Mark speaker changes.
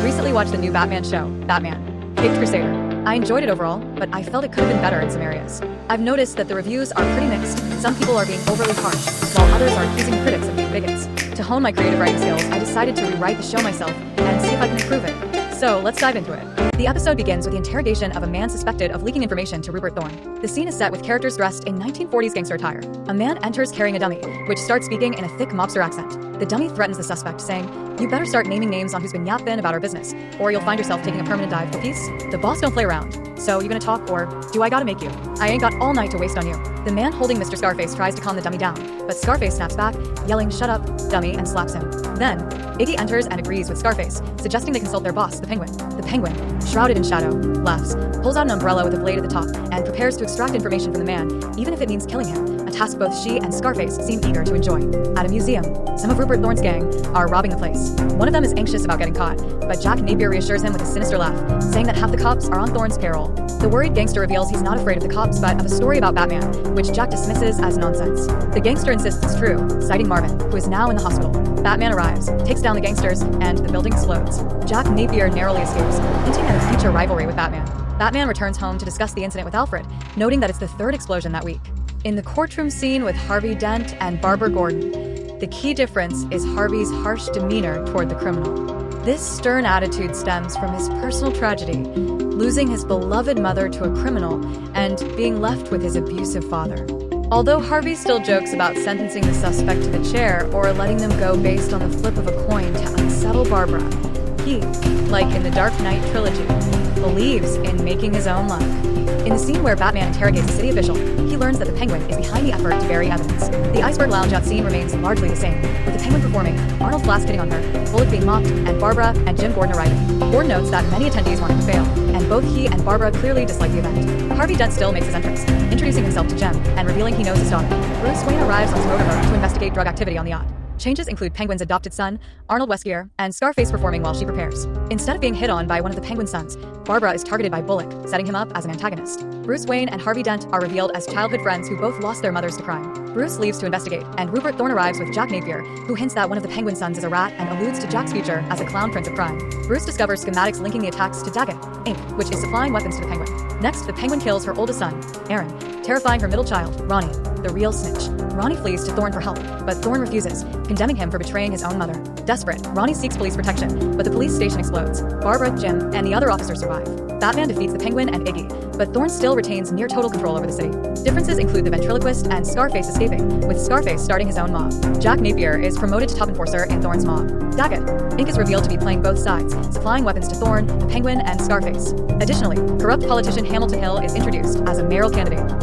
Speaker 1: recently watched the new Batman show, Batman: Crusader. I enjoyed it overall, but I felt it could have been better in some areas. I've noticed that the reviews are pretty mixed. Some people are being overly harsh, while others are accusing critics of being bigots. To hone my creative writing skills, I decided to rewrite the show myself and see if I can improve it. So let's dive into it. The episode begins with the interrogation of a man suspected of leaking information to Rupert Thorne. The scene is set with characters dressed in 1940s gangster attire. A man enters carrying a dummy, which starts speaking in a thick mobster accent. The dummy threatens the suspect, saying, "You better start naming names on who's been yapping about our business, or you'll find yourself taking a permanent dive for peace. The boss don't play around. So you gonna talk, or do I gotta make you? I ain't got all night to waste on you." The man holding Mr. Scarface tries to calm the dummy down, but Scarface snaps back, yelling, "Shut up, dummy," and slaps him. Then, Iggy enters and agrees with Scarface, suggesting they consult their boss, the Penguin. The Penguin, shrouded in shadow, laughs, pulls out an umbrella with a blade at the top, and prepares to extract information from the man, even if it means killing him, a task both she and Scarface seem eager to enjoy. At a museum, some of Rupert Thorne's gang are robbing the place. One of them is anxious about getting caught, but Jack Napier reassures him with a sinister laugh, saying that half the cops are on Thorne's payroll. The worried gangster reveals he's not afraid of the cops, but of a story about Batman, which Jack dismisses as nonsense. The gangster insists it's true, citing Marvin, who is now in the hospital. Batman arrives, takes down the gangsters, and the building explodes. Jack Napier narrowly escapes, hinting at a future rivalry with Batman. Batman returns home to discuss the incident with Alfred, noting that it's the third explosion that week. In the courtroom scene with Harvey Dent and Barbara Gordon, the key difference is Harvey's harsh demeanor toward the criminal. This stern attitude stems from his personal tragedy, losing his beloved mother to a criminal and being left with his abusive father. Although Harvey still jokes about sentencing the suspect to the chair or letting them go based on the flip of a coin to unsettle Barbara, he, like in the Dark Knight trilogy, believes in making his own luck. In the scene where Batman interrogates a city official, he learns that the Penguin is behind the effort to bury evidence. The iceberg lounge out scene remains largely the same, with the Penguin performing, Arnold Flask hitting on her, Bullock being mocked, and Barbara and Jim Gordon arriving. Gordon notes that many attendees wanted to fail, and both he and Barbara clearly dislike the event. Harvey Dent still makes his entrance, introducing himself to Jem and revealing he knows his daughter. Bruce Wayne arrives on his motorboat to investigate drug activity on the yacht. Changes include Penguin's adopted son, Arnold Weskier, and Scarface performing while she prepares. Instead of being hit on by one of the Penguin's sons, Barbara is targeted by Bullock, setting him up as an antagonist. Bruce Wayne and Harvey Dent are revealed as childhood friends who both lost their mothers to crime. Bruce leaves to investigate, and Rupert Thorne arrives with Jack Napier, who hints that one of the Penguin sons is a rat and alludes to Jack's future as a clown prince of crime. Bruce discovers schematics linking the attacks to Daggett, Inc., which is supplying weapons to the Penguin. Next, the Penguin kills her oldest son, Aaron, terrifying her middle child, Ronnie, the real snitch. Ronnie flees to Thorne for help, but Thorne refuses, condemning him for betraying his own mother. Desperate, Ronnie seeks police protection, but the police station explodes. Barbara, Jim, and the other officers survive. Batman defeats the Penguin and Iggy, but Thorne still retains near total control over the city. Differences include the ventriloquist and Scarface escaping, with Scarface starting his own mob. Jack Napier is promoted to top enforcer in Thorne's mob. Daggett, Inc. is revealed to be playing both sides, supplying weapons to Thorne, the Penguin, and Scarface. Additionally, corrupt politician Hamilton Hill is introduced as a mayoral candidate.